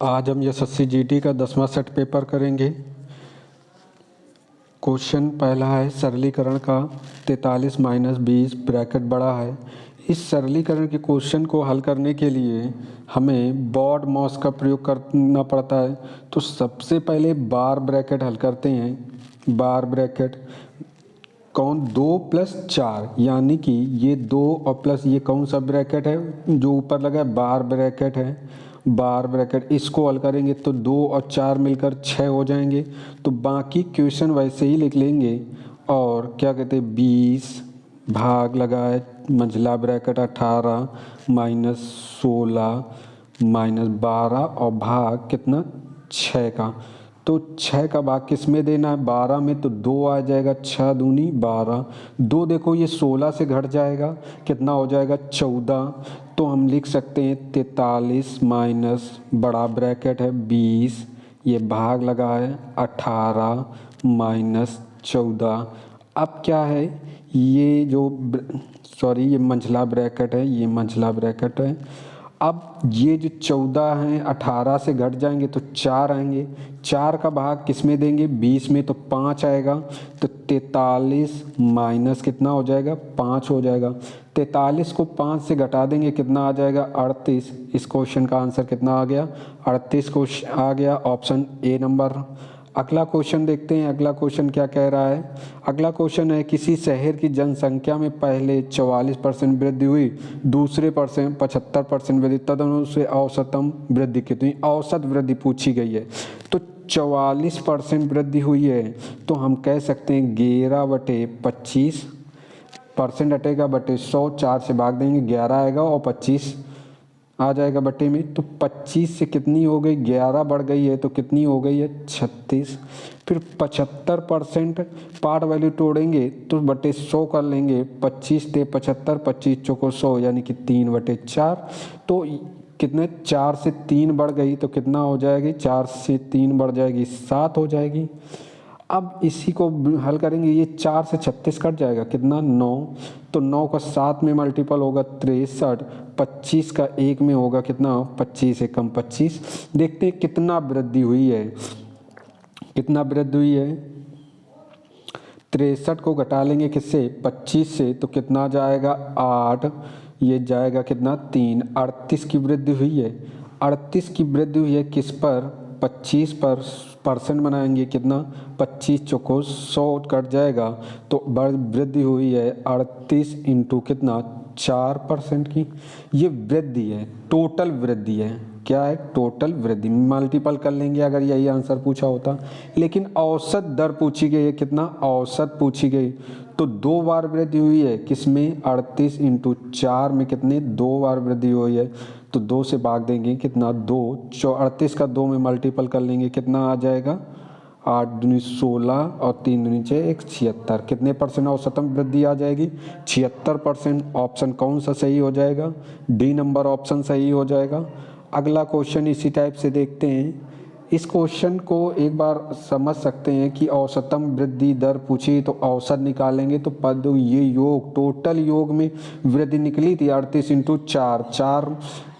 आज हम SSC GD का 10वां सेट पेपर करेंगे। क्वेश्चन पहला है सरलीकरण का 43 माइनस 20 ब्रैकेट बड़ा है। इस सरलीकरण के क्वेश्चन को हल करने के लिए हमें बॉड मॉस का प्रयोग करना पड़ता है। तो सबसे पहले बार ब्रैकेट हल करते हैं। बार ब्रैकेट कौन 2 + 4 यानी कि ये 2 और प्लस ये कौन सा ब्रैकेट है जो ऊपर लगा है, बार ब्रैकेट है। बार ब्रैकेट इसको हल करेंगे तो 2 और 4 मिलकर 6 हो जाएंगे। तो बाकी क्वेश्चन वैसे ही लिख लेंगे। और क्या कहते हैं 20 भाग लगा है मंझला ब्रैकेट 18 माइनस 16 माइनस 12 और भाग कितना 6 का। तो 6 का भाग किस में देना है 12 में, तो 2 आ जाएगा। 6 दूनी 12, 2 देखो ये 16 से घट जाएगा, कितना हो जाएगा 14। तो हम लिख सकते हैं 43 माइनस बड़ा ब्रैकेट है 20, ये भाग लगा है 18 माइनस 14। अब क्या है ये जो ये मंझला ब्रैकेट है, ये मंझला ब्रैकेट है। अब ये जो 14 हैं 18 से घट जाएंगे तो 4 आएंगे। 4 का भाग किस में देंगे 20 में, तो 5 आएगा। तो 43 माइनस कितना हो जाएगा 5 हो जाएगा। 43 को 5 से घटा देंगे कितना आ जाएगा 38। इस क्वेश्चन का आंसर कितना आ गया 38 क्वेश्चन आ गया, ऑप्शन ए नंबर। अगला क्वेश्चन देखते हैं। अगला क्वेश्चन क्या कह रहा है। अगला क्वेश्चन है किसी शहर की जनसंख्या में पहले 44% वृद्धि हुई, दूसरे 75% वृद्धि, तदनुसार औसतम वृद्धि कितनी, औसत वृद्धि पूछी गई है। तो 44% वृद्धि हुई है तो हम कह सकते हैं 11/25% हटेगा बटे 100, 4 से भाग देंगे 11 आएगा और 25 आ जाएगा बटे में। तो 25 से कितनी हो गई 11 बढ़ गई है तो कितनी हो गई है 36। फिर 75% पार्ट वैल्यू तोड़ेंगे तो बटे 100 कर लेंगे। 25 × 75, 25 चौको 100 यानी कि 3/4। तो कितने 4 से 3 बढ़ गई तो कितना हो जाएगी 4 से 3 बढ़ जाएगी 7 हो जाएगी। अब इसी को हल करेंगे, ये 4 से 36 कट जाएगा कितना 9। तो 9 का 7 में मल्टीपल होगा 63, 25 का 1 में होगा कितना 25 से कम 25। देखते हैं कितना वृद्धि हुई है, कितना वृद्धि हुई है। 63 को घटा लेंगे किससे 25 से तो कितना जाएगा 8, ये जाएगा कितना 3। 38 की वृद्धि हुई है। 38 की वृद्धि हुई है किस पर 25 पर परसेंट बनाएंगे कितना 25 चौको 100 कट जाएगा। तो वृद्धि हुई है 38 इंटू कितना 4% की। ये वृद्धि है, टोटल वृद्धि है। क्या है टोटल वृद्धि, मल्टीपल कर लेंगे अगर यही आंसर पूछा होता। लेकिन औसत दर पूछी गई है, कितना औसत पूछी गई। तो 2 बार वृद्धि हुई है किसमें 38 इंटू 4 में कितने 2 बार वृद्धि हुई है। तो 2 से भाग देंगे कितना 2, 38 का 2 में मल्टीपल कर लेंगे कितना आ जाएगा 8 दूनी 16 और 3 दूनी 6 1 76। कितने परसेंट औसतम वृद्धि आ जाएगी 76%। ऑप्शन कौन सा सही हो जाएगा, डी नंबर ऑप्शन सही हो जाएगा। अगला क्वेश्चन इसी टाइप से देखते हैं। इस क्वेश्चन को एक बार समझ सकते हैं कि औसतम वृद्धि दर पूछी तो औसत निकालेंगे तो पद ये योग टोटल योग में वृद्धि निकली थी 38 इंटू 4, 4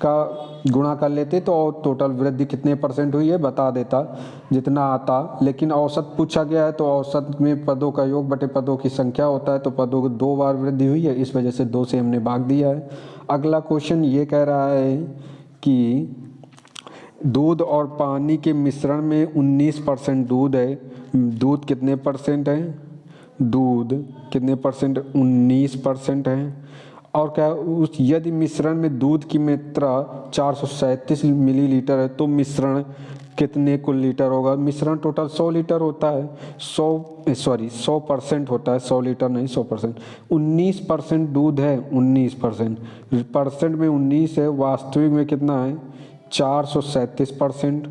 का गुणा कर लेते तो टोटल वृद्धि कितने परसेंट हुई है बता देता जितना आता। लेकिन औसत पूछा गया है तो औसत में पदों का योग बटे पदों की संख्या होता है। तो पदों को 2 बार वृद्धि हुई है, इस वजह से 2 से हमने भाग दिया है। अगला क्वेश्चन ये कह रहा है कि दूध और पानी के मिश्रण में 19% दूध है। दूध कितने परसेंट है, दूध कितने परसेंट 19% है। और क्या उस यदि मिश्रण में दूध की मात्रा 437 मिलीलीटर है तो मिश्रण कितने कुल लीटर होगा। मिश्रण टोटल 100 लीटर होता है, 100% होता है, 100 लीटर नहीं 100%। 19% दूध है, 19% परसेंट में 19 है, वास्तविक में कितना है 437%।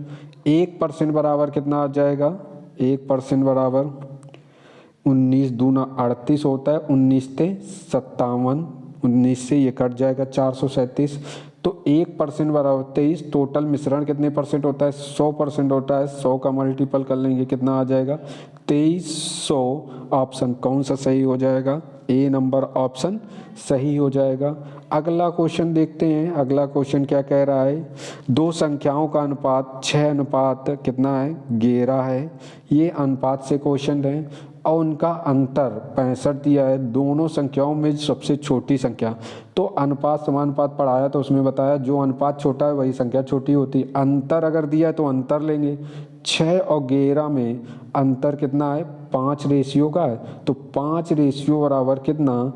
1% बराबर कितना आ जाएगा 1% बराबर 19 दूना 38 होता है, 19 × 57, 19 से ये कट जाएगा 437। तो 1% बराबर 23। टोटल मिश्रण कितने परसेंट होता है 100% होता है। 100 का मल्टीपल कर लेंगे कितना आ जाएगा 2300। ऑप्शन कौन सा सही हो जाएगा, ए नंबर ऑप्शन सही हो जाएगा। अगला क्वेश्चन देखते हैं। अगला क्वेश्चन क्या कह रहा है, दो संख्याओं का अनुपात 6 अनुपात कितना है 11 है। ये अनुपात से क्वेश्चन है और उनका अंतर 65 दिया है। दोनों संख्याओं में सबसे छोटी संख्या, तो अनुपात समानुपात पढ़ाया तो उसमें बताया जो अनुपात छोटा है वही संख्या छोटी होती है। अंतर अगर दिया है तो अंतर लेंगे। 6 और 11 में अंतर कितना है 5 रेशियो का है, तो 5 रेशियो बराबर कितना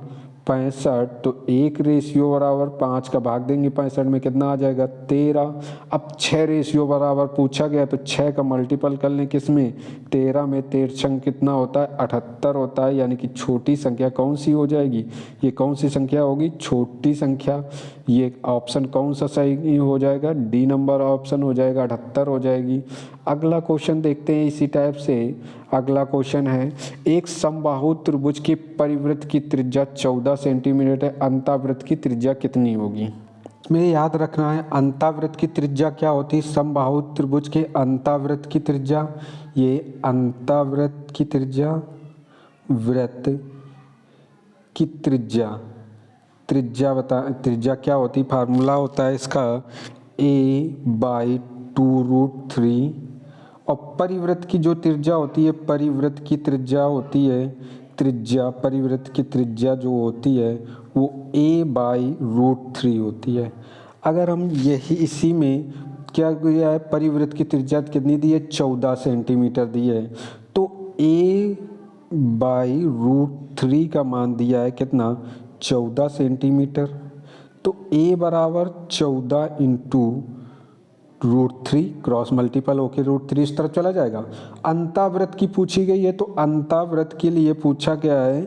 65, तो 1 रेशियो बराबर 5 का भाग देंगे 65 में, कितना आ जाएगा 13। अब 6 रेशियो बराबर पूछा गया तो 6 का मल्टीपल कर लें किस में 13 में, 13 कितना होता है 78 होता है। यानी कि छोटी संख्या कौन सी हो जाएगी, ये कौन सी संख्या होगी छोटी संख्या। ये ऑप्शन कौन सा सही हो जाएगा, डी नंबर ऑप्शन हो जाएगा, 78 हो जाएगी। अगला क्वेश्चन देखते हैं इसी टाइप से। अगला क्वेश्चन है, एक समबाहु त्रिभुज के परिवृत्त की त्रिज्या 14 सेंटीमीटर है, अंतःवृत्त की त्रिज्या कितनी होगी। में याद रखना है अंतःवृत्त की त्रिज्या क्या होती है, समबाहु त्रिभुज के अंतःवृत्त की त्रिज्या, ये अंतःवृत्त की त्रिज्या, वृत्त की त्रिज्या, त्रिज्या क्या होती, फार्मूला होता है इसका a/2√3। और परिवृत्त की जो त्रिज्या होती है, परिवृत्त की त्रिज्या होती है, परिवृत्त की त्रिज्या जो होती है वो a/√3 होती है। अगर हम यही इसी में क्या दिया है, परिवृत्त की त्रिज्या कितनी दी है 14 सेंटीमीटर दी है, तो a/√3 का मान दिया है कितना 14 सेंटीमीटर। तो a बराबर 14 इंटू √3, क्रॉस मल्टीपल होकर √3 इस तरफ चला जाएगा। अंतःवृत्त की पूछी गई है तो अंतःवृत्त के लिए पूछा गया है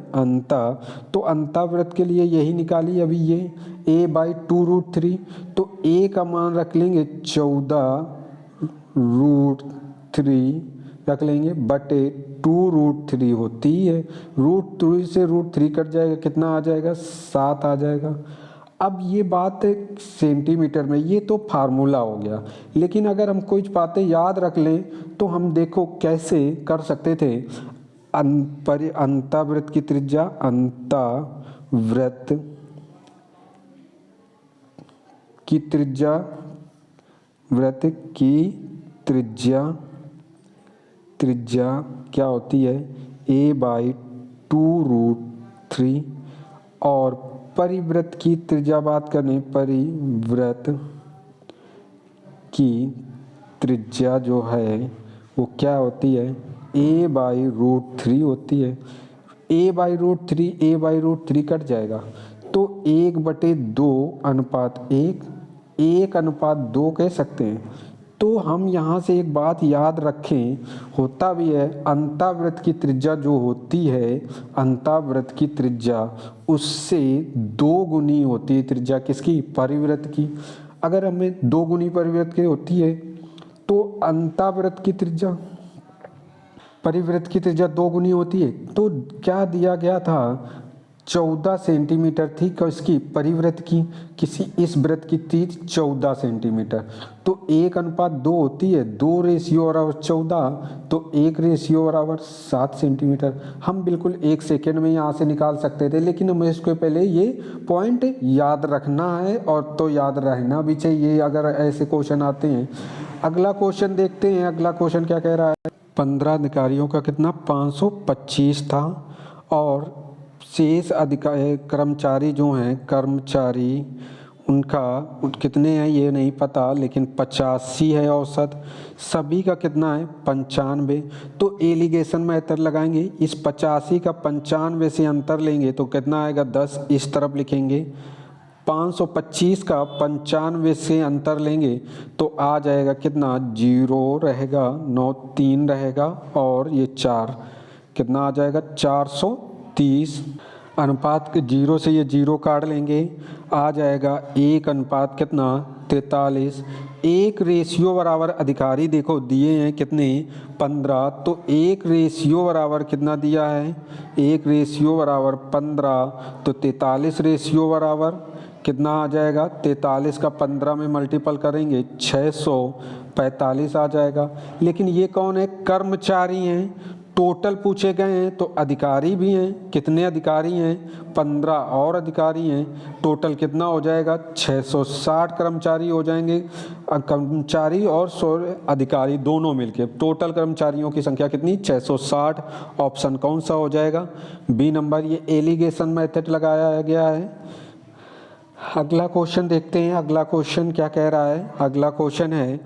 तो अंतःवृत्त के लिए यही निकाली अभी ये a/2√3, तो a का मान रख लेंगे 14√3 रख लेंगे बटे 2√3 होती है, √3 से √3 कट जाएगा, कितना आ जाएगा 7 आ जाएगा। अब ये बात सेंटीमीटर में, ये तो फार्मूला हो गया, लेकिन अगर हम कुछ बातें याद रख लें तो हम देखो कैसे कर सकते थे। अंतःवृत्त की त्रिज्या, अंतःवृत्त की त्रिज्या, वृत्त की त्रिज्या क्या होती है a/2√3, और परिवृत्त की त्रिज्या बात करें, परिवृत्त की त्रिज्या जो है वो क्या होती है a/√3 होती है। a/√3 कट जाएगा तो 1/2 अनुपात 2 कह सकते हैं। तो हम यहाँ से एक बात याद रखें, होता भी है अंतःवृत्त की त्रिज्या जो होती है, अंतःवृत्त की त्रिज्या उससे 2 गुनी होती है त्रिज्या किसकी, परिवृत्त की। अगर हमें 2 गुनी परिवृत्त की होती है तो अंतःवृत्त की त्रिज्या परिवृत्त की त्रिज्या 2 गुनी होती है। तो क्या दिया गया था 14 सेंटीमीटर थी किसकी, परिवृत्त की, किसी इस वृत्त की थी 14 सेंटीमीटर, तो 1:2 होती है, 2 रेशियो बराबर 14, तो 1 रेशियो बराबर 7 सेंटीमीटर। हम बिल्कुल 1 सेकेंड में यहाँ से निकाल सकते थे, लेकिन हमें इसके पहले ये पॉइंट याद रखना है, और तो याद रहना भी चाहिए अगर ऐसे क्वेश्चन आते हैं। अगला क्वेश्चन देखते हैं। अगला क्वेश्चन क्या कह रहा है, 15 अधिकारियों का कितना 525 था, और शेष अधिकारी कर्मचारी जो हैं, कर्मचारी उनका कितने हैं ये नहीं पता, लेकिन 85 है औसत, सभी का कितना है 95। तो एलिगेशन मेथड लगाएंगे, इस 85 का 95 से अंतर लेंगे तो कितना आएगा 10, इस तरफ लिखेंगे। 525 का 95 से अंतर लेंगे तो आ जाएगा कितना 0 रहेगा, 9 3 रहेगा, और ये 4 कितना आ जाएगा 430। अनुपात के 0 से ये 0 काट लेंगे, आ जाएगा 1 अनुपात कितना 43। 1 रेशियो बराबर अधिकारी देखो दिए हैं कितने 15, तो 1 रेशियो बराबर कितना दिया है 1 रेशियो बराबर 15, तो 43 रेशियो बराबर कितना आ जाएगा 43 का 15 में मल्टीपल करेंगे 645 आ जाएगा। लेकिन ये कौन है कर्मचारी हैं, टोटल पूछे गए हैं तो अधिकारी भी हैं, कितने अधिकारी हैं, 15 और अधिकारी हैं। टोटल कितना हो जाएगा, 660 कर्मचारी हो जाएंगे, कर्मचारी और अधिकारी दोनों मिलके टोटल कर्मचारियों की संख्या कितनी, 660। ऑप्शन कौन सा हो जाएगा, बी नंबर। ये एलिगेशन मेथड लगाया गया है। अगला क्वेश्चन देखते हैं, अगला क्वेश्चन क्या कह रहा है। अगला क्वेश्चन है,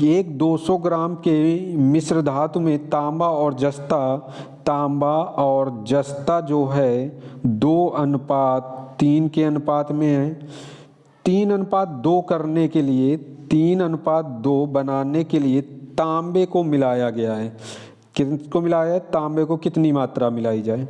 एक 200 ग्राम के मिश्र धातु में तांबा और जस्ता जो है 2:3 के अनुपात में है। 3:2 करने के लिए, 3:2 बनाने के लिए तांबे को मिलाया गया है। किसको मिलाया है, तांबे को कितनी मात्रा मिलाई जाए।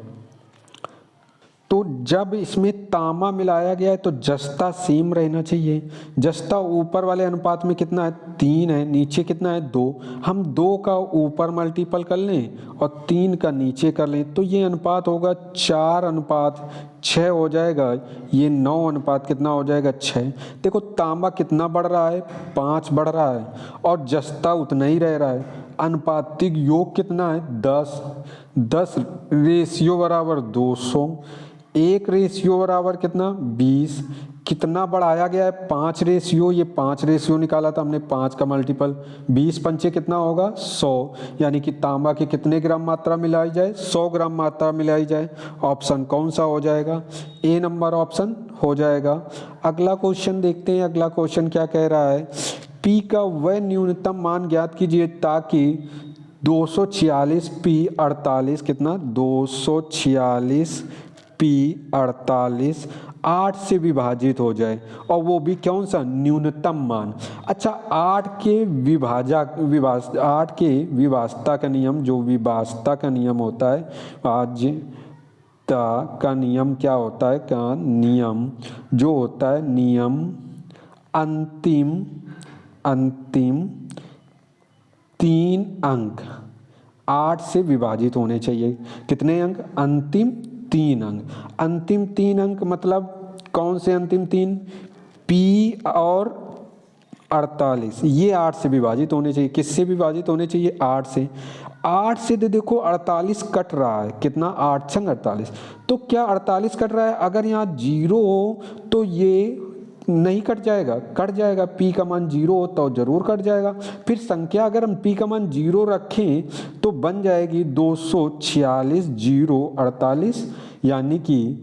तो जब इसमें तांबा मिलाया गया है तो जस्ता सेम रहना चाहिए। जस्ता ऊपर वाले अनुपात में कितना है, 3 है, नीचे कितना है, 2। हम 2 का ऊपर मल्टीपल कर लें और 3 का नीचे कर लें तो ये अनुपात होगा 4:6 हो जाएगा। ये 9 कितना हो जाएगा, 6। देखो तांबा कितना बढ़ रहा है, 5 बढ़ रहा है और जस्ता उतना ही रह रहा है। अनुपातिक योग कितना है, 10। 10 रेशियो बराबर 200, 1 रेशियो बराबर कितना, 20। कितना बढ़ाया गया है, 5 रेशियो। ये 5 रेशियो निकाला था हमने, 5 का मल्टीपल, 20 पंचे कितना होगा, 100। यानी कि तांबा की कितने ग्राम मात्रा मिलाई जाए, 100 ग्राम मात्रा मिलाई जाए। ऑप्शन कौन सा हो जाएगा, ए नंबर ऑप्शन हो जाएगा। अगला क्वेश्चन देखते हैं, अगला क्वेश्चन क्या कह रहा है। पी का वह न्यूनतम मान ज्ञात कीजिए ताकि 246 पी 48 कितना, 246 पी 48 8 से विभाजित हो जाए, और वो भी कौन सा, न्यूनतम मान। अच्छा, 8 के विभाजता का नियम, जो विभाजता का नियम होता है, का नियम क्या होता है, का नियम जो होता है, नियम अंतिम 3 अंक 8 से विभाजित होने चाहिए। कितने अंक, अंतिम 3 अंक। अंतिम 3 अंक मतलब कौन से अंतिम 3, पी और 48, ये 8 से विभाजित होने चाहिए। किससे विभाजित होने चाहिए, 8 से। 8 से देखो 48 कट रहा है, कितना, 8 छंग 48। तो क्या 48 कट रहा है, अगर यहाँ 0 हो तो ये नहीं कट जाएगा, कट जाएगा। पी का मान 0 हो तो जरूर कट जाएगा। फिर संख्या अगर हम पी का मान 0 रखें तो बन जाएगी 246 0 48, यानी कि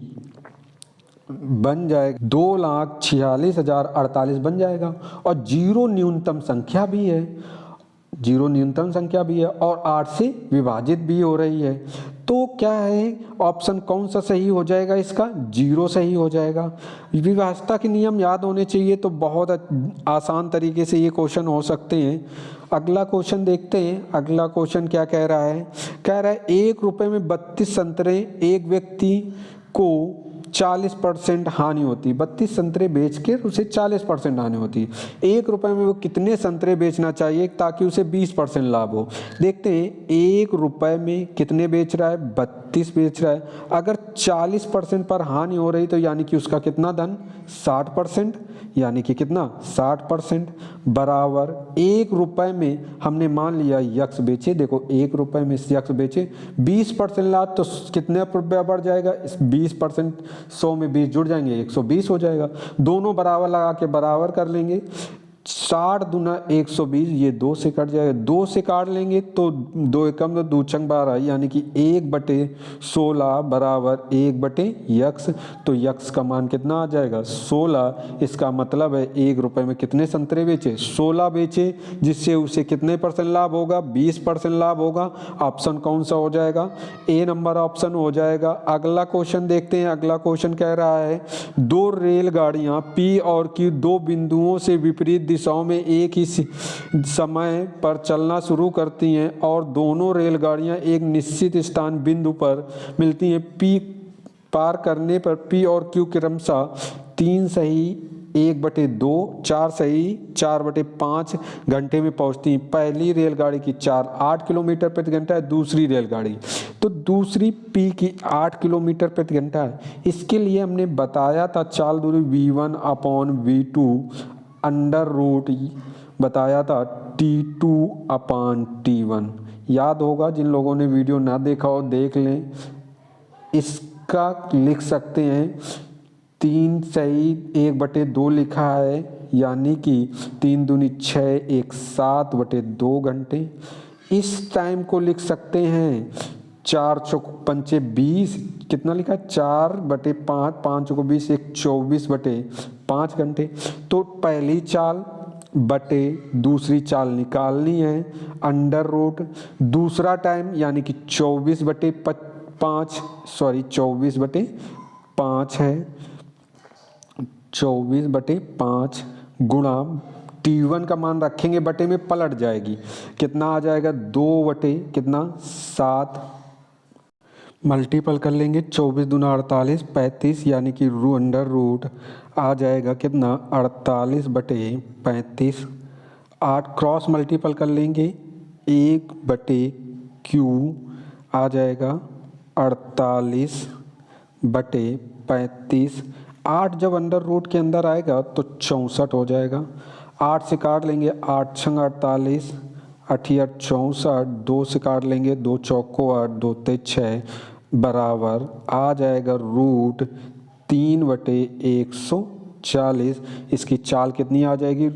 बन जाएगा 2,46,048 बन जाएगा। और 0 न्यूनतम संख्या भी है, 0 न्यूनतम संख्या भी है और 8 से विभाजित भी हो रही है। तो क्या है, ऑप्शन कौन सा सही हो जाएगा, इसका 0 सही हो जाएगा। विभाजता के नियम याद होने चाहिए, तो बहुत आसान तरीके से ये क्वेश्चन हो सकते हैं। अगला क्वेश्चन देखते हैं, अगला क्वेश्चन क्या कह रहा है। कह रहा है 1 रुपये में 32 संतरे एक व्यक्ति को 40% हानि होती है। 32 संतरे बेच के उसे 40% हानि होती है। 1 रुपये में वो कितने संतरे बेचना चाहिए ताकि उसे 20% लाभ हो। देखते हैं 1 रुपये में कितने बेच रहा है, 32 बेच रहा है। अगर 40% पर हानि हो रही तो यानी कि उसका कितना धन, 60%, यानी कि कितना, 60% बराबर 1 रुपये में हमने मान लिया यक्स बेचे। देखो 1 रुपये में यक्स बेचे, 20% लाभ, तो कितने रुपया बढ़ जाएगा, 20%, 100 में 20 जुड़ जाएंगे, 120 हो जाएगा। दोनों बराबर लगा के बराबर कर लेंगे। 60 दूना 120, ये 2 से कट जाएगा। 2 से काट लेंगे तो 2 एकम 2 छंग 12, यानी कि 1/16 बराबर 1/यक्स। तो यक्स का मान कितना आ जाएगा, 16। इसका मतलब है 1 रुपये में कितने संतरे बेचे, 16 बेचे, जिससे उसे कितने % लाभ होगा, 20% लाभ होगा। ऑप्शन कौन सा हो जाएगा, ए नंबर ऑप्शन हो जाएगा। अगला क्वेश्चन देखते हैं, अगला क्वेश्चन कह रहा है 2 रेलगाड़ियां पी और क्यू 2 बिंदुओं से विपरीत दिशाओं में एक ही समय पर चलना शुरू करती हैं और दोनों रेलगाड़ियां एक निश्चित स्थान बिंदु पर मिलती हैं। पी पार करने पर पी और क्यू क्रमशः 3 सही 1/2, 4 सही 4/5 घंटे में पहुंचती हैं। पहली रेलगाड़ी की 8 किलोमीटर प्रति घंटा है, दूसरी रेलगाड़ी तो दूसरी पी की 8 किलोमीटर प्रति घंटा है। इसके लिए हमने बताया था चाल दूरी v1/v2 अंडर रूट बताया था T2/T1, याद होगा, जिन लोगों ने वीडियो ना देखा हो देख लें। इसका लिख सकते हैं 3 सही 1/2 लिखा है, यानी कि 3 दूनी 6 1 7/2 घंटे। इस टाइम को लिख सकते हैं 4 चौक पंचे 20, कितना लिखा 4/5, 5 चौको 20, 1 24/5 घंटे। तो पहली चाल बटे दूसरी चाल निकालनी है, अंडर रूट दूसरा टाइम यानी कि 24/5, सॉरी 24/5 है, 24/5 गुणा T1 का मान रखेंगे बटे में पलट जाएगी, कितना आ जाएगा 2/7 मल्टीपल कर लेंगे 24 दूना 48 35, यानी कि अंडर रूट आ जाएगा कितना 48/35। 8 क्रॉस मल्टीपल कर लेंगे 1/Q आ जाएगा 48/35। 8 जब अंडर रूट के अंदर आएगा तो 64 हो जाएगा। 8 से काट लेंगे 8 छंग 48, 8 64, 2 से काट लेंगे 2 चौको 8, 2 ते 6 बराबर आ जाएगा रूट 3/140। इसकी चाल कितनी आ जाएगी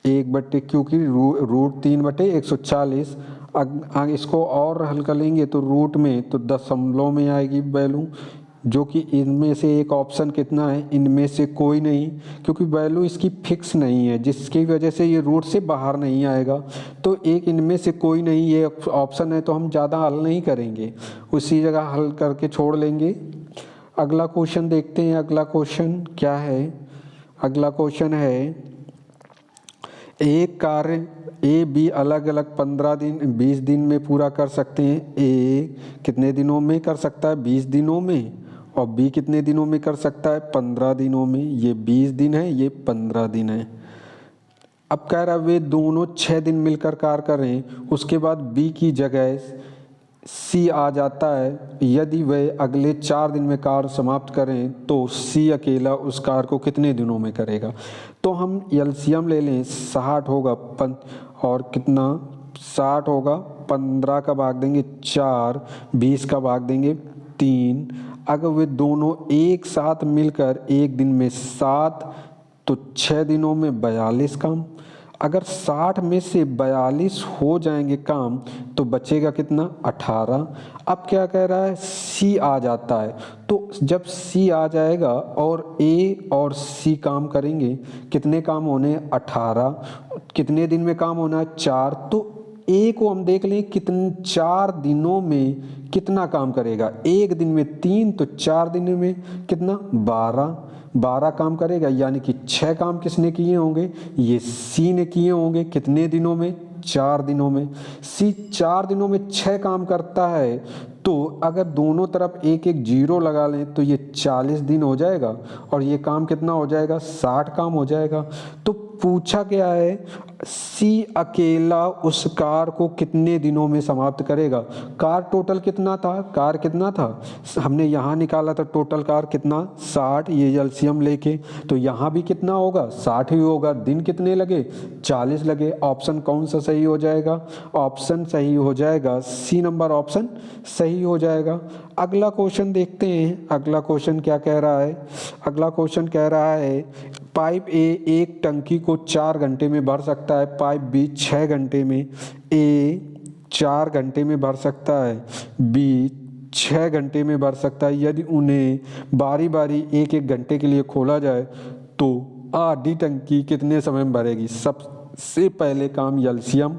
1/Q की रूट 3/140। इसको और हल कर लेंगे तो रूट में तो दशमलव में आएगी वैल्यू, जो कि इनमें से एक ऑप्शन कितना है, इनमें से कोई नहीं, क्योंकि वैल्यू इसकी फिक्स नहीं है, जिसकी वजह से ये रूट से बाहर नहीं आएगा। तो एक इनमें से कोई नहीं ये ऑप्शन है, तो हम ज़्यादा हल नहीं करेंगे, उसी जगह हल करके छोड़ लेंगे। अगला क्वेश्चन देखते हैं। अगला क्वेश्चन क्या है, अगला क्वेश्चन है एक कार्य ए बी अलग अलग 15 दिन 20 दिन में पूरा कर सकते हैं। ए कितने दिनों में कर सकता है 20 दिनों में, और बी कितने दिनों में कर सकता है 15 दिनों में। ये 20 दिन है, ये 15 दिन है। अब कह रहा है वे दोनों 6 दिन मिलकर कार्य करें, उसके बाद बी की जगह सी आ जाता है। यदि वे अगले 4 दिन में कार्य समाप्त करें तो सी अकेला उस कार्य को कितने दिनों में करेगा। तो हम एलसीएम ले लें, 60 होगा और कितना 60 होगा, 15 का भाग देंगे 4, 20 का भाग देंगे 3। अगर वे दोनों एक साथ मिलकर एक दिन में 7 तो 6 दिनों में 42 काम। अगर 60 में से 42 हो जाएंगे काम तो बचेगा कितना 18। अब क्या कह रहा है सी आ जाता है, तो जब सी आ जाएगा और ए और सी काम करेंगे, कितने काम होने 18, कितने दिन में काम होना है 4। तो ए को हम देख लें कितने 4 दिनों में कितना काम करेगा, एक दिन में 3 तो 4 दिन में कितना 12 काम करेगा, यानी कि 6 काम किसने किए होंगे, ये सी ने किए होंगे। कितने दिनों में 4 दिनों में। सी 4 दिनों में 6 काम करता है, तो अगर दोनों तरफ एक एक जीरो लगा लें तो ये 40 दिन हो जाएगा, और ये काम कितना हो जाएगा 60 काम हो जाएगा। तो पूछा गया है सी अकेला उस कार को कितने दिनों में समाप्त करेगा। कार टोटल कितना था, कार कितना था हमने यहाँ निकाला था, टोटल कार कितना 60, ये एलसीएम लेके तो यहाँ भी कितना होगा 60 ही होगा। दिन कितने लगे 40 लगे। ऑप्शन कौन सा सही हो जाएगा, ऑप्शन सही हो जाएगा सी नंबर ऑप्शन सही हो जाएगा। अगला क्वेश्चन देखते हैं। अगला क्वेश्चन क्या कह रहा है, अगला क्वेश्चन कह रहा है पाइप ए एक टंकी को 4 घंटे में भर सकता है, पाइप बी 6 घंटे में। ए 4 घंटे में भर सकता है, बी 6 घंटे में भर सकता है। यदि उन्हें बारी बारी एक एक घंटे के लिए खोला जाए तो आधी टंकी कितने समय में भरेगी। सबसे पहले काम एलसीएम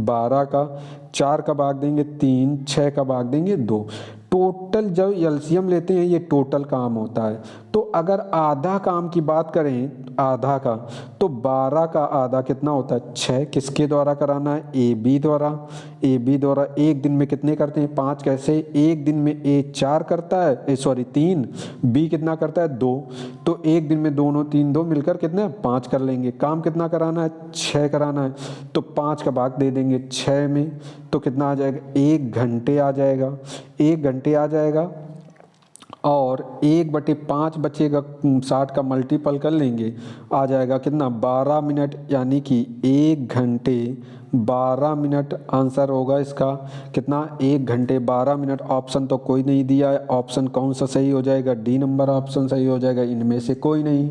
12 का 4 का भाग देंगे 3, 6 का भाग देंगे 2। टोटल जब एलसीएम लेते हैं ये टोटल काम होता है। तो अगर आधा काम की बात करें आधा का, तो 12 का आधा कितना होता है 6। किसके द्वारा कराना है ए बी द्वारा। ए बी द्वारा एक दिन में कितने करते हैं 5। कैसे एक दिन में ए 4 करता है, सॉरी 3, बी कितना करता है 2। तो एक दिन में दोनों 3 2 मिलकर कितने 5 कर लेंगे। काम कितना कराना है 6 कराना है, तो 5 का भाग दे देंगे 6 में, तो कितना आ जाएगा 1 घंटे आ जाएगा। 1 घंटे आ जाएगा और 1/5 बचेगा, 60 का मल्टीपल कर लेंगे आ जाएगा कितना 12 मिनट, यानी कि 1 घंटे 12 मिनट आंसर होगा इसका। कितना? 1 घंटे 12 मिनट। ऑप्शन तो कोई नहीं दिया है, ऑप्शन कौन सा सही हो जाएगा? डी नंबर ऑप्शन सही हो जाएगा, इनमें से कोई नहीं।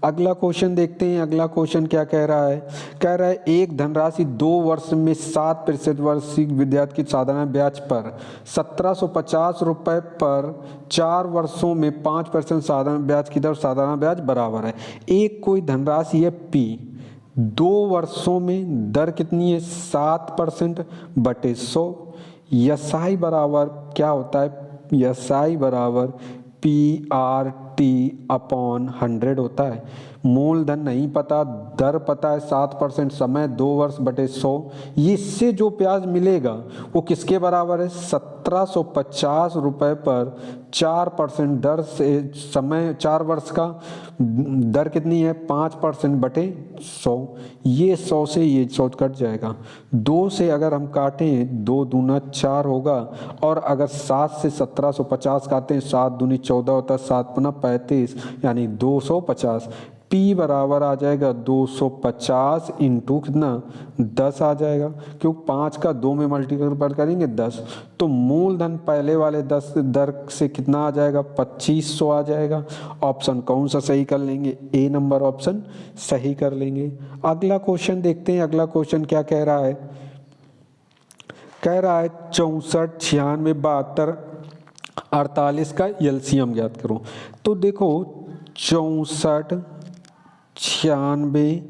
अगला क्वेश्चन देखते हैं। अगला क्वेश्चन क्या कह रहा है? कह रहा है एक धनराशि 2 वर्ष में 7% वार्षिक विद्यार्थी की साधारण ब्याज पर 1750 रुपये पर 4 वर्षों में 5% साधारण ब्याज की दर, साधारण ब्याज बराबर है। एक कोई धनराशि है P, 2 वर्षों में दर कितनी है? 7% बटे 100। यसाई बराबर क्या होता है? यसाई बराबर PRT अपॉन 100 होता है। मूलधन नहीं पता, दर पता है 7%, समय 2 वर्ष बटे 100। इससे जो ब्याज मिलेगा वो किसके बराबर है? 1750 रुपये पर 4% दर से, समय 4 वर्ष का, दर कितनी है? 5% बटे 100। ये 100 से ये 100 कट जाएगा। 2 से अगर हम काटें 2 दूना 4 होगा, और अगर 7 से 1750 काटें 7 दूनी 14 होता है, 7 पुनः 35 यानी 250। P बराबर आ जाएगा 250 इंटू कितना? 10 आ जाएगा, क्योंकि 5 का 2 में मल्टीपल करेंगे 10। तो मूलधन पहले वाले 10 दर से कितना आ जाएगा? 2500 आ जाएगा। ऑप्शन कौन सा सही कर लेंगे? ए नंबर ऑप्शन सही कर लेंगे। अगला क्वेश्चन देखते हैं। अगला क्वेश्चन क्या कह रहा है? कह रहा है 64, 96, 72, 48 का एलसीएम ज्ञात करो। तो देखो 64, 96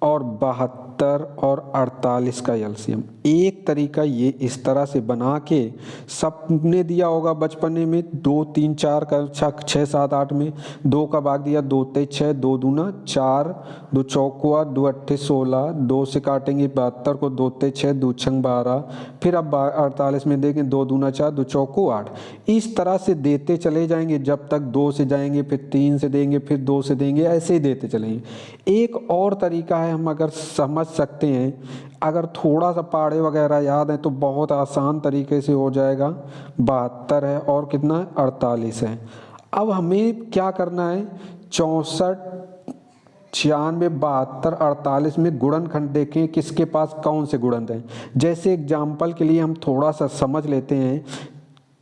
और 72 और 48 का एलसीएम, एक तरीका ये इस तरह से बना के, सबने दिया होगा बचपन में 2 3 4 का 6 7 8 में 2 का भाग दिया, 2 3 6, 2 दूना 4, 2 चौकुआ 2 अट्ठे 16, 2 से काटेंगे 72 को, 2 3 6, 2 छंग 12, फिर अब 48 में देंगे 2 दूना 4, 2 चौकू 8। इस तरह से देते चले जाएंगे जब तक 2 से जाएंगे, फिर 3 से देंगे, फिर 2 से देंगे, ऐसे ही देते चलेंगे। एक और तरीका है, हम अगर समझ सकते हैं, अगर थोड़ा सा पहाड़े वगैरह याद है तो बहुत आसान तरीके से हो जाएगा। 72 है और कितना है? 48 है। अब हमें क्या करना है? 64, 96, 72, 48 में गुणनखंड देखें किसके पास कौन से गुणन हैं। जैसे एग्जाम्पल के लिए हम थोड़ा सा समझ लेते हैं,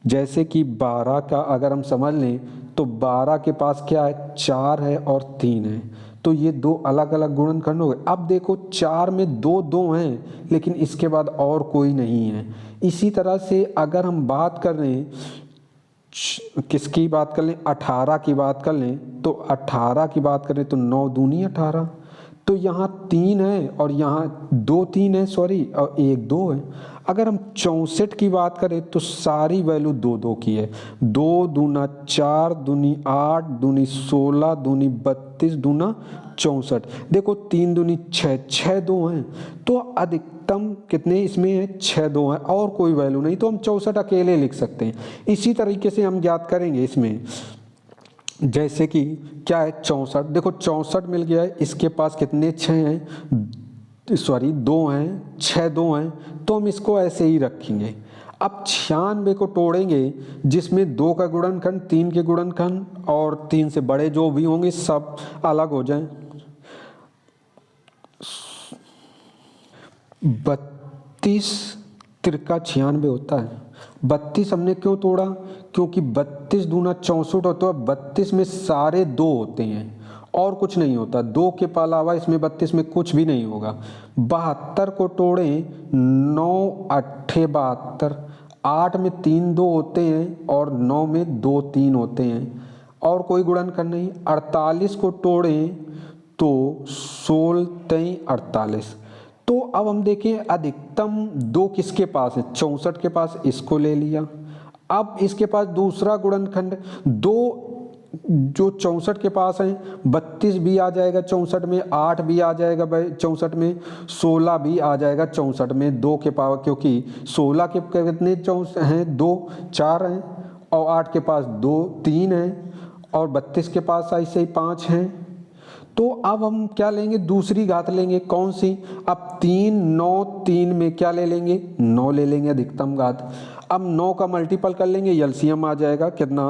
जैसे कि 12 का अगर हम समझ लें तो 12 के पास क्या है? 4 है और 3 है, तो ये 2 अलग अलग गुणनखंड हो गए। अब देखो 4 में 2 2 हैं, लेकिन इसके बाद और कोई नहीं है। इसी तरह से अगर हम बात कर लें, किसकी बात कर लें? 18 की बात कर लें, तो 18 की बात करें तो 9 दूनी 18, तो यहाँ 3 है और यहाँ 2 3 है, सॉरी, और 1 2 है। अगर हम 64 की बात करें तो सारी वैल्यू 2 2 की है। 2 दूना 4, दूनी 8, दूनी 16, दूनी 32, दूना 64। देखो 3 दूनी 6, 6 2 हैं, तो अधिकतम कितने इसमें है? 6 2 हैं, और कोई वैल्यू नहीं, तो हम 64 अकेले लिख सकते हैं। इसी तरीके से हम ज्ञात करेंगे इसमें, जैसे कि क्या है? 64, देखो 64 मिल गया है, इसके पास कितने? 6 हैं, सॉरी 2 हैं, 6 2 हैं, तो हम इसको ऐसे ही रखेंगे। अब 96 को तोड़ेंगे, जिसमें 2 का गुणनखंड, 3 के गुणनखंड और 3 से बड़े जो भी होंगे सब अलग हो जाएं। 32 तिरका 96 होता है। 32 हमने क्यों तोड़ा? क्योंकि 32 दूना 64 होता है, 32 में सारे 2 होते हैं और कुछ नहीं होता, 2 के अलावा इसमें 32 में कुछ भी नहीं होगा। 72 को तोड़ें, 9 अट्ठे 72, 8 में 3 2 होते हैं और 9 में 2 3 होते हैं, और कोई गुणनखंड नहीं। 48 को तोड़ें तो 16 3 48। तो अब हम देखें अधिकतम 2 किसके पास है? 64 के पास, इसको ले लिया। अब इसके पास दूसरा गुणनखंड 2 जो 64 के पास है, 32 भी आ जाएगा 64 में, 8 भी आ जाएगा 64 में, 16 भी आ जाएगा 64 में, 2 के पावर, क्योंकि 16 के कितने हैं? 2 4 हैं, और 8 के पास 2 3 हैं, और 32 के पास ऐसे ही 5 हैं। तो अब हम क्या लेंगे? दूसरी घात लेंगे, कौन सी? अब 3 9 3 में क्या ले लेंगे? 9 ले लेंगे अधिकतम घात। अब 9 का मल्टीपल कर लेंगे, एलसीएम आ जाएगा कितना?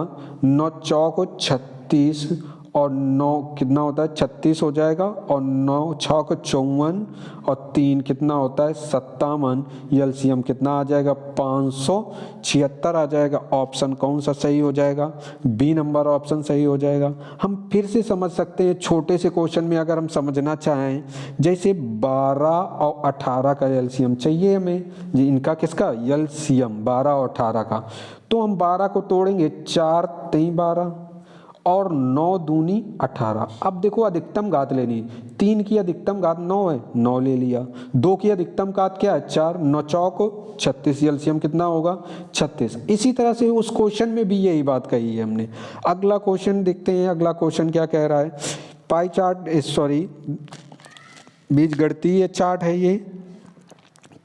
9 चौक 36 और 9 कितना होता है 36 हो जाएगा, और 9 6 को 54 और 3 कितना होता है 57। एलसीएम कितना आ जाएगा 576 आ जाएगा। ऑप्शन कौन सा सही हो जाएगा? बी नंबर ऑप्शन सही हो जाएगा। हम फिर से समझ सकते हैं छोटे से क्वेश्चन में, अगर हम समझना चाहें, जैसे 12 और 18 का एलसीएम चाहिए हमें, जी इनका किसका एलसीएम 12 और 18 का, तो हम 12 को तोड़ेंगे 4 3 12 और 9 दूनी 18। अब देखो अधिकतम घात लेनी, 3 की अधिकतम घात 9 है, 9 ले लिया। 2 की अधिकतम घात क्या है 4, 9 चौक 36, एलसीएम कितना होगा 36। इसी तरह से उस क्वेश्चन में भी यही बात कही है हमने। अगला क्वेश्चन देखते हैं, अगला क्वेश्चन क्या कह रहा है। पाई चार्ट सॉरी बीजगणितीय चार्ट है ये,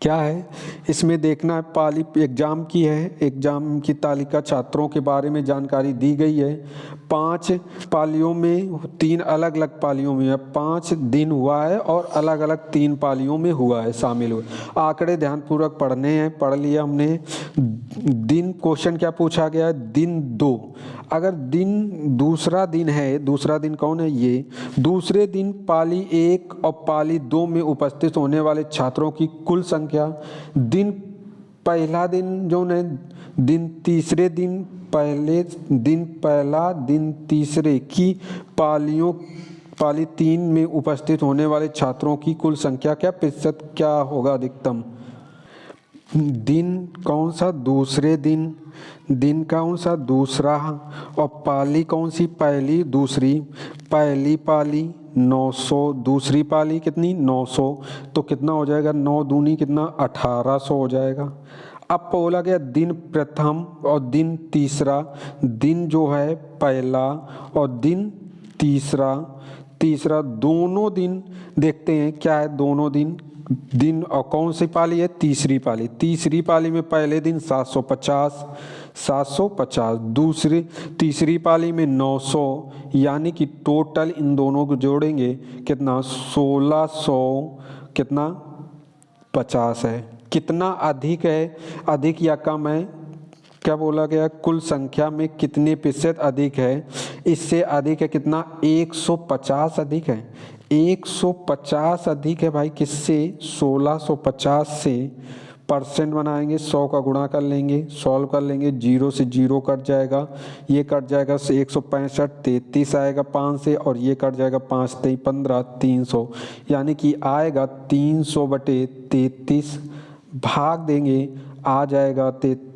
क्या है इसमें देखना है। पाली एग्जाम की है, एग्जाम की तालिका छात्रों के बारे में जानकारी दी गई है। 5 पालियों में, 3 अलग अलग पालियों में है, 5 दिन हुआ है और अलग अलग 3 पालियों में हुआ है, शामिल हुए। आंकड़े ध्यानपूर्वक पढ़ने हैं, पढ़ लिया हमने। दिन क्वेश्चन क्या पूछा गया है, दिन 2। अगर दिन दूसरा दिन है, दूसरा दिन कौन है ये, दूसरे दिन पाली 1 और पाली 2 में उपस्थित होने वाले छात्रों की कुल संख्या, दिन पहला दिन जो है, दिन तीसरे दिन पहले दिन पहला दिन तीसरे की पाली 3 में उपस्थित होने वाले छात्रों की कुल संख्या क्या प्रतिशत क्या होगा अधिकतम। दिन कौन सा दूसरे दिन, दिन कौन सा दूसरा, और पाली कौन सी पहली दूसरी। पहली पाली 900, दूसरी पाली कितनी 900, तो कितना हो जाएगा 9 दूनी कितना 1800 हो जाएगा। अब बोला गया दिन प्रथम और दिन तीसरा, दिन जो है पहला और दिन तीसरा दोनों दिन देखते हैं क्या है, दोनों दिन और कौन सी पाली है तीसरी पाली। तीसरी पाली में पहले दिन 750, तीसरी पाली में 900, यानी कि टोटल इन दोनों को जोड़ेंगे कितना 1600 कितना 50 है। कितना अधिक है, अधिक या कम है, क्या बोला गया कुल संख्या में कितने प्रतिशत अधिक है। इससे अधिक है कितना 150 अधिक है, 150 अधिक है भाई किससे 1650 से। परसेंट बनाएंगे 100 का गुणा कर लेंगे, सॉल्व कर लेंगे, 0 से 0 कट जाएगा, ये कट जाएगा 165 33 आएगा 5 से, और ये कट जाएगा 5 3 15 300, यानी कि आएगा 300/33 भाग देंगे आ जाएगा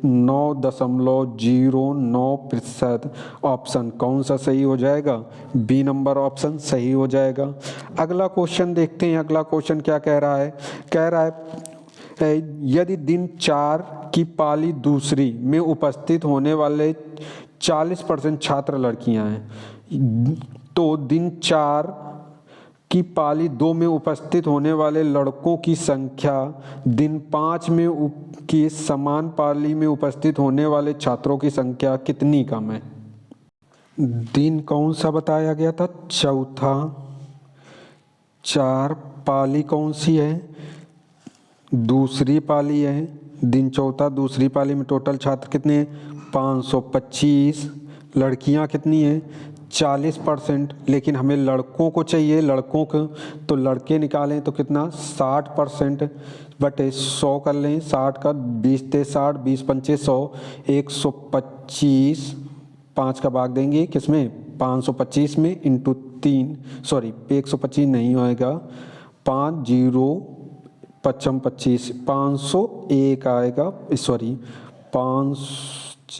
9.09%। ऑप्शन कौन सा सही हो जाएगा, बी नंबर ऑप्शन सही हो जाएगा। अगला क्वेश्चन देखते हैं, अगला क्वेश्चन क्या कह रहा है, कह रहा है यदि दिन 4 की पाली दूसरी में उपस्थित होने वाले 40% छात्र लड़कियां हैं, तो दिन 4 की पाली 2 में उपस्थित होने वाले लड़कों की संख्या दिन 5 में की समान पाली में उपस्थित होने वाले छात्रों की संख्या कितनी कम है। दिन कौन सा बताया गया था चौथा, 4 पाली कौन सी है दूसरी पाली है, दिन चौथा दूसरी पाली में टोटल छात्र कितने हैं 525, लड़कियां कितनी हैं 40%, लेकिन हमें लड़कों को चाहिए, लड़कों को तो लड़के निकालें तो कितना 60% बटे 100 कर लें, 60 का 20 × 60 20 × 5 100, 125 5 का भाग देंगे किसमें 525 में इंटू 3, सॉरी 125 नहीं होएगा 5 0 55 25 501 आएगा, सॉरी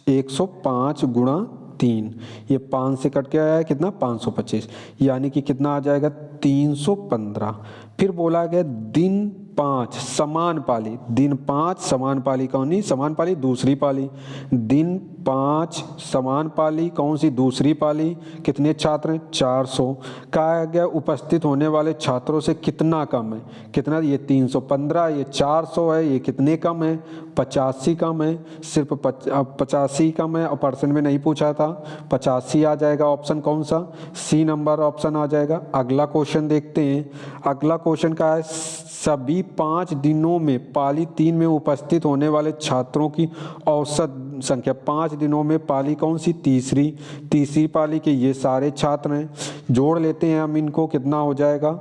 105 गुणा 3, ये 5 से कट के आया है कितना 525, यानी कि कितना आ जाएगा 315। फिर बोला गया दिन 5 समान पाली, दिन 5 समान पाली कौन सी समान पाली दूसरी पाली, दिन 5 समान पाली कौन सी दूसरी पाली, कितने छात्र हैं 400, कहा गया उपस्थित होने वाले छात्रों से कितना कम है, कितना ये 315, ये 400 है, ये कितने कम है 85 कम है, सिर्फ 85 कम है और परसेंट में नहीं पूछा था, 85 आ जाएगा। ऑप्शन कौन सा सी नंबर ऑप्शन आ जाएगा। अगला क्वेश्चन देखते हैं, अगला क्वेश्चन का है सभी 5 दिनों में पाली 3 में उपस्थित होने वाले छात्रों की औसत संख्या 5 दिनों में पाली कौन सी? तीसरी पाली के ये सारे छात्र हैं। जोड़ लेते हैं हम इनको, कितना हो जाएगा?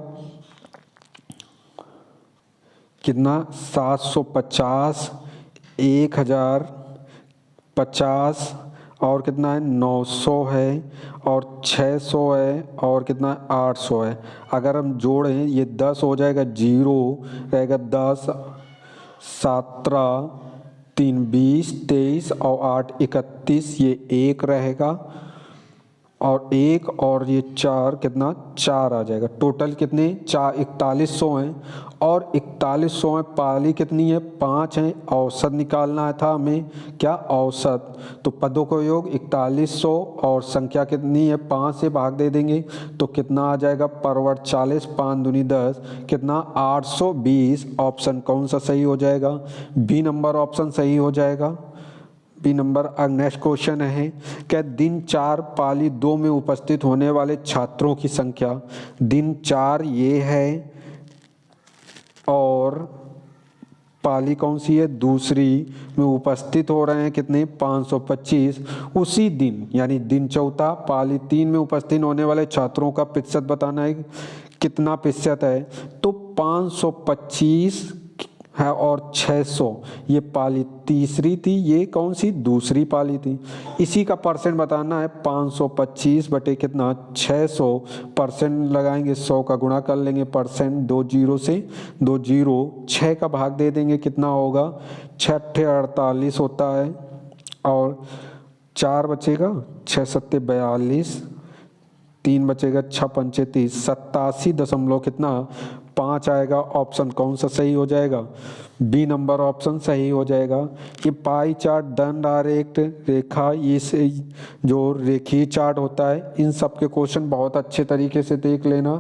कितना? 750, 1050 और कितना है? 900 है और 600 है और कितना है? 800 है। अगर हम जोड़ें ये 10 हो जाएगा, 0 रहेगा 10, 17, 3 20, 23 और 8 31, ये 1 रहेगा और 1 और ये 4, कितना? 4 आ जाएगा। टोटल कितने? 4100 हैं और 4100 में पाली कितनी है? 5 हैं। औसत निकालना था हमें, क्या? औसत। तो पदों का योग 4100 और संख्या कितनी है? 5 से भाग दे देंगे तो कितना आ जाएगा? परवट 40, 5 दूनी 10, कितना? 820। ऑप्शन कौन सा सही हो जाएगा? बी नंबर ऑप्शन सही हो जाएगा। B number. नेक्स्ट क्वेश्चन है, क्या दिन 4 पाली 2 में उपस्थित होने वाले छात्रों की संख्या? दिन 4 ये है और पाली कौन सी है? दूसरी में उपस्थित हो रहे हैं कितने? 525। उसी दिन यानी दिन चौथा पाली 3 में उपस्थित होने वाले छात्रों का प्रतिशत बताना है, कितना प्रतिशत है? तो 525 है और 600, ये पाली तीसरी थी, ये कौन सी? दूसरी पाली थी। इसी का परसेंट बताना है। 525 बटे कितना? 600। परसेंट लगाएंगे, 100 का गुणा कर लेंगे परसेंट, 2 जीरो से 2 जीरो, 6 का भाग दे देंगे, कितना होगा? 6 48 होता है और 4 बचेगा, 6 सत्ते 42, 3 बचेगा, 6 पंचे 30, 87 दशमलव कितना? 5 आएगा। ऑप्शन कौन सा सही हो जाएगा? बी नंबर ऑप्शन सही हो जाएगा। ये पाई चार्ट, दंड आरेख, रेखा, ये से जो रेखीय चार्ट होता है, इन सब के क्वेश्चन बहुत अच्छे तरीके से देख लेना,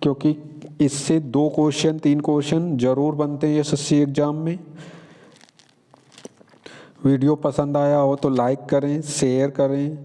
क्योंकि इससे 2 क्वेश्चन 3 क्वेश्चन जरूर बनते हैं एसएससी एग्जाम में। वीडियो पसंद आया हो तो लाइक करें, शेयर करें